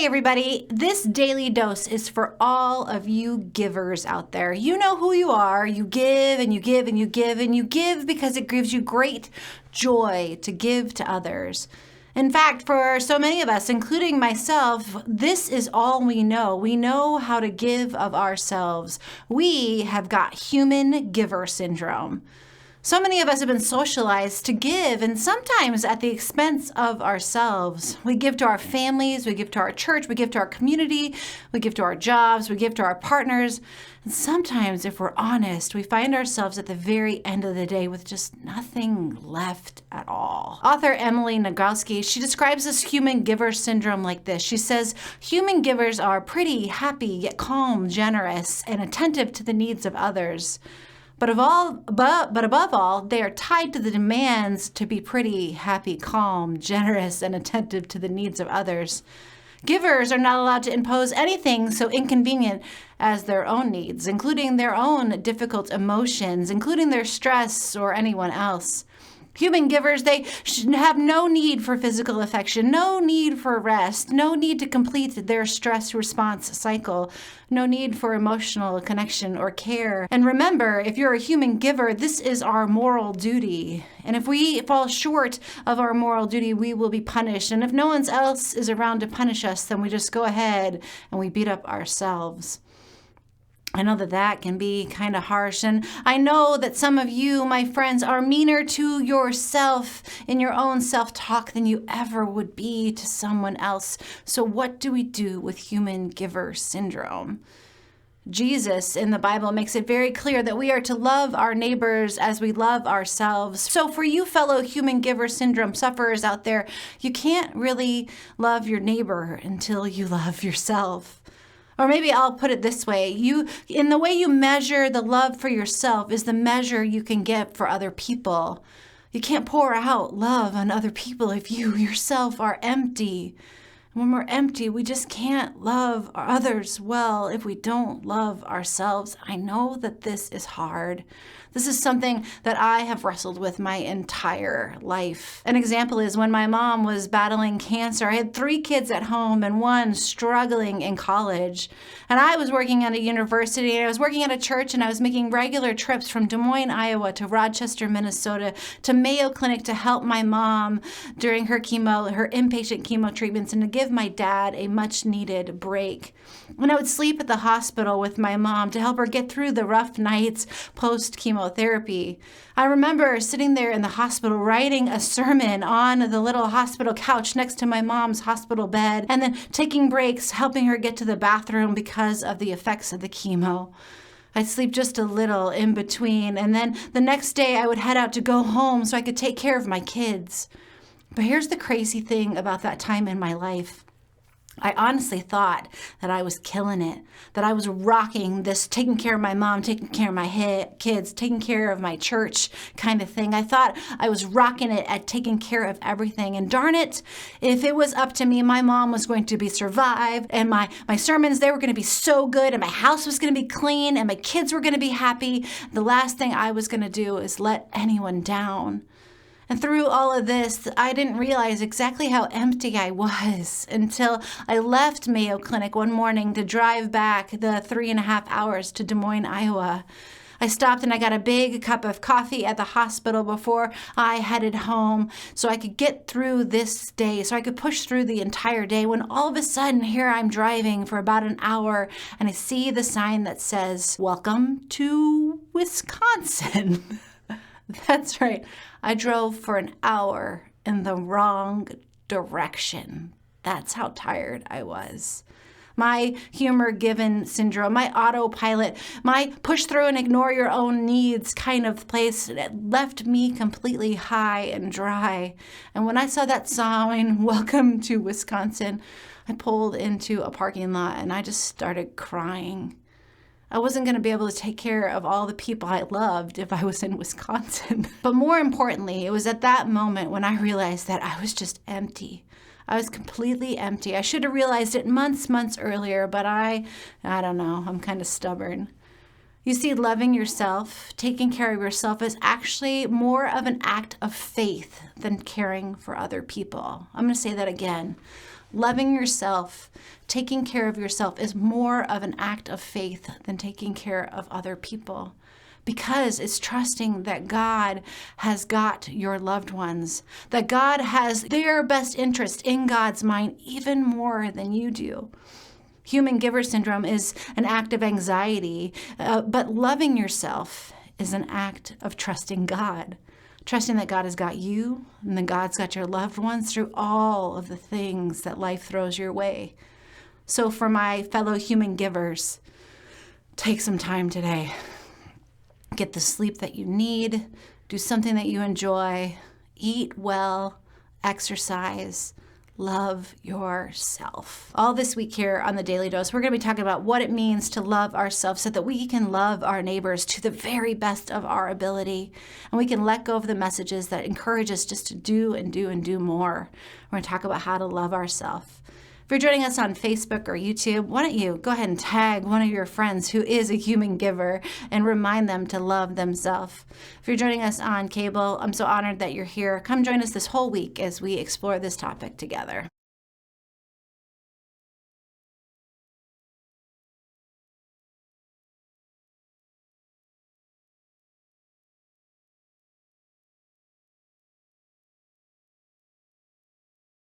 Hey everybody, this daily dose is for all of you givers out there. You know who you are. You give and you give and you give and you give because it gives you great joy to give to others. In fact, for so many of us, including myself, this is all we know. We know how to give of ourselves. We have got human giver syndrome. So many of us have been socialized to give, and sometimes at the expense of ourselves. We give to our families, we give to our church, we give to our community, we give to our jobs, we give to our partners. And sometimes, if we're honest, we find ourselves at the very end of the day with just nothing left at all. Author Emily Nagoski, she describes this human giver syndrome like this. She says, human givers are pretty, happy, yet calm, generous, and attentive to the needs of others. But above all, they are tied to the demands to be pretty, happy, calm, generous, and attentive to the needs of others. Givers are not allowed to impose anything so inconvenient as their own needs, including their own difficult emotions, including their stress or anyone else. Human givers, they should have no need for physical affection, no need for rest, no need to complete their stress response cycle, no need for emotional connection or care. And remember, if you're a human giver, this is our moral duty. And if we fall short of our moral duty, we will be punished. And if no one else is around to punish us, then we just go ahead and we beat up ourselves. I know that can be kind of harsh, and I know that some of you, my friends, are meaner to yourself in your own self-talk than you ever would be to someone else. So what do we do with human giver syndrome? Jesus in the Bible makes it very clear that we are to love our neighbors as we love ourselves. So for you fellow human giver syndrome sufferers out there, you can't really love your neighbor until you love yourself. Or maybe I'll put it this way. In the way you measure the love for yourself is the measure you can get for other people. You can't pour out love on other people if you yourself are empty. When we're empty, we just can't love others well if we don't love ourselves. I know that this is hard. This is something that I have wrestled with my entire life. An example is when my mom was battling cancer. I had 3 kids at home and 1 struggling in college. And I was working at a university, and I was working at a church, and I was making regular trips from Des Moines, Iowa to Rochester, Minnesota to Mayo Clinic to help my mom during her inpatient chemo treatments, and to give my dad a much needed break. And I would sleep at the hospital with my mom to help her get through the rough nights post-chemotherapy. I remember sitting there in the hospital writing a sermon on the little hospital couch next to my mom's hospital bed, and then taking breaks, helping her get to the bathroom because of the effects of the chemo. I'd sleep just a little in between, and then the next day I would head out to go home so I could take care of my kids. But here's the crazy thing about that time in my life. I honestly thought that I was killing it, that I was rocking this taking care of my mom, taking care of my kids, taking care of my church kind of thing. I thought I was rocking it at taking care of everything. And darn it, if it was up to me, my mom was going to be survived, and my sermons, they were going to be so good, and my house was going to be clean, and my kids were going to be happy. The last thing I was going to do is let anyone down. And through all of this, I didn't realize exactly how empty I was until I left Mayo Clinic one morning to drive back the 3.5 hours to Des Moines, Iowa. I stopped and I got a big cup of coffee at the hospital before I headed home so I could get through this day, so I could push through the entire day, when all of a sudden here I'm driving for about an hour and I see the sign that says, "Welcome to Wisconsin." That's right. I drove for an hour in the wrong direction. That's how tired I was. My humor-given syndrome, my autopilot, my push through and ignore your own needs kind of place left me completely high and dry. And when I saw that sign, "Welcome to Wisconsin," I pulled into a parking lot and I just started crying. I wasn't going to be able to take care of all the people I loved if I was in Wisconsin. But more importantly, it was at that moment when I realized that I was just empty. I was completely empty. I should have realized it months earlier, but I don't know, I'm kind of stubborn. You see, loving yourself, taking care of yourself is actually more of an act of faith than caring for other people. I'm going to say that again. Loving yourself, taking care of yourself is more of an act of faith than taking care of other people. Because it's trusting that God has got your loved ones, that God has their best interest in God's mind even more than you do. Human giver syndrome is an act of anxiety, but loving yourself is an act of trusting God. Trusting that God has got you and that God's got your loved ones through all of the things that life throws your way. So for my fellow human givers, take some time today. Get the sleep that you need, do something that you enjoy, eat well, exercise, love yourself. All this week here on the Daily Dose, we're going to be talking about what it means to love ourselves so that we can love our neighbors to the very best of our ability. And we can let go of the messages that encourage us just to do and do and do more. We're going to talk about how to love ourselves. If you're joining us on Facebook or YouTube, why don't you go ahead and tag one of your friends who is a human giver and remind them to love themselves. If you're joining us on cable, I'm so honored that you're here. Come join us this whole week as we explore this topic together.